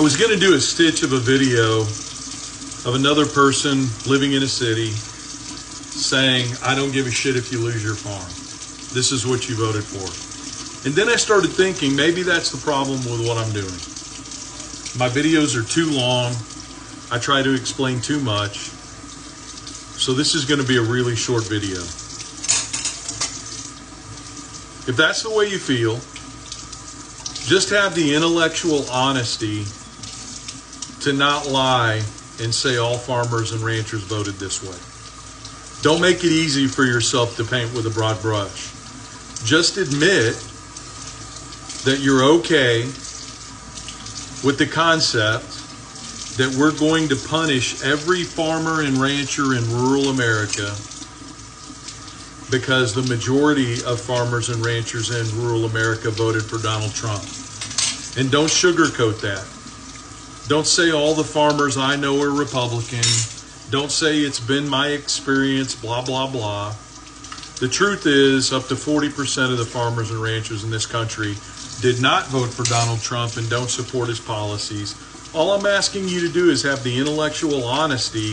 I was going to do a stitch of a video of another person living in a city saying, I don't give a shit if you lose your farm. This is what you voted for. And then I started thinking, maybe that's the problem with what I'm doing. My videos are too long. I try to explain too much. So this is going to be a really short video. If that's the way you feel, just have the intellectual honesty to not lie and say all farmers and ranchers voted this way. Don't make it easy for yourself to paint with a broad brush. Just admit that you're okay with the concept that we're going to punish every farmer and rancher in rural America because the majority of farmers and ranchers in rural America voted for Donald Trump. And don't sugarcoat that. Don't say all the farmers I know are Republican. Don't say it's been my experience, blah, blah, blah. The truth is, up to 40% of the farmers and ranchers in this country did not vote for Donald Trump and don't support his policies. All I'm asking you to do is have the intellectual honesty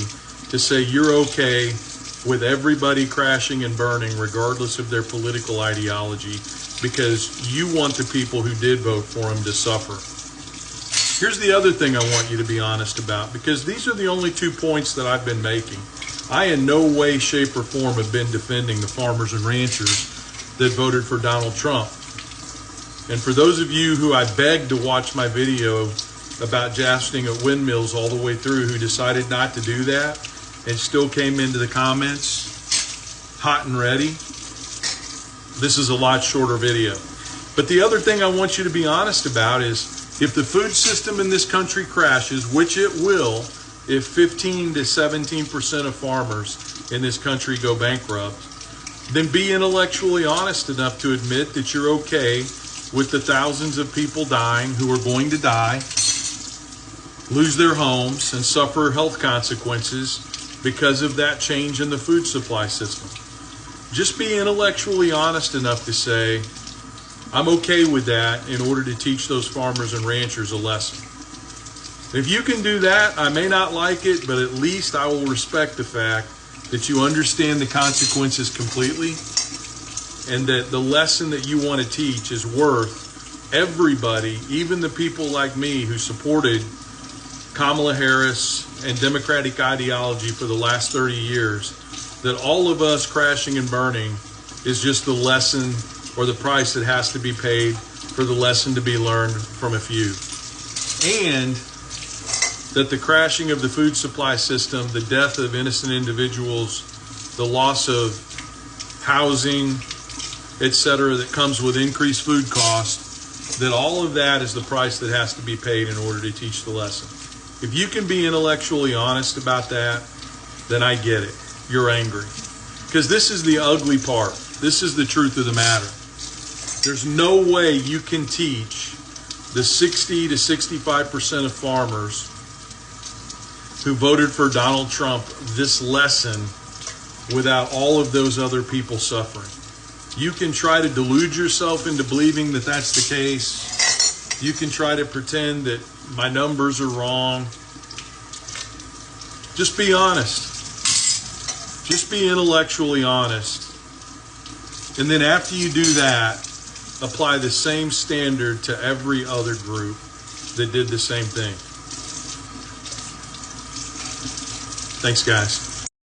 to say you're okay with everybody crashing and burning regardless of their political ideology because you want the people who did vote for him to suffer. Here's the other thing I want you to be honest about, because these are the only 2 points that I've been making. I in no way, shape, or form have been defending the farmers and ranchers that voted for Donald Trump. And for those of you who I begged to watch my video about jousting at windmills all the way through who decided not to do that and still came into the comments hot and ready, this is a lot shorter video. But the other thing I want you to be honest about is if the food system in this country crashes, which it will, if 15 to 17% of farmers in this country go bankrupt, then be intellectually honest enough to admit that you're okay with the thousands of people dying who are going to die, lose their homes, and suffer health consequences because of that change in the food supply system. Just be intellectually honest enough to say, I'm okay with that in order to teach those farmers and ranchers a lesson. If you can do that, I may not like it, but at least I will respect the fact that you understand the consequences completely and that the lesson that you want to teach is worth everybody, even the people like me who supported Kamala Harris and Democratic ideology for the last 30 years, that all of us crashing and burning is just the lesson or the price that has to be paid for the lesson to be learned from a few. And that the crashing of the food supply system, the death of innocent individuals, the loss of housing, etc., that comes with increased food costs, that all of that is the price that has to be paid in order to teach the lesson. If you can be intellectually honest about that, then I get it. You're angry. Because this is the ugly part. This is the truth of the matter. There's no way you can teach the 60 to 65% of farmers who voted for Donald Trump this lesson without all of those other people suffering. You can try to delude yourself into believing that that's the case. You can try to pretend that my numbers are wrong. Just be honest. Just be intellectually honest. And then after you do that, apply the same standard to every other group that did the same thing. Thanks, guys.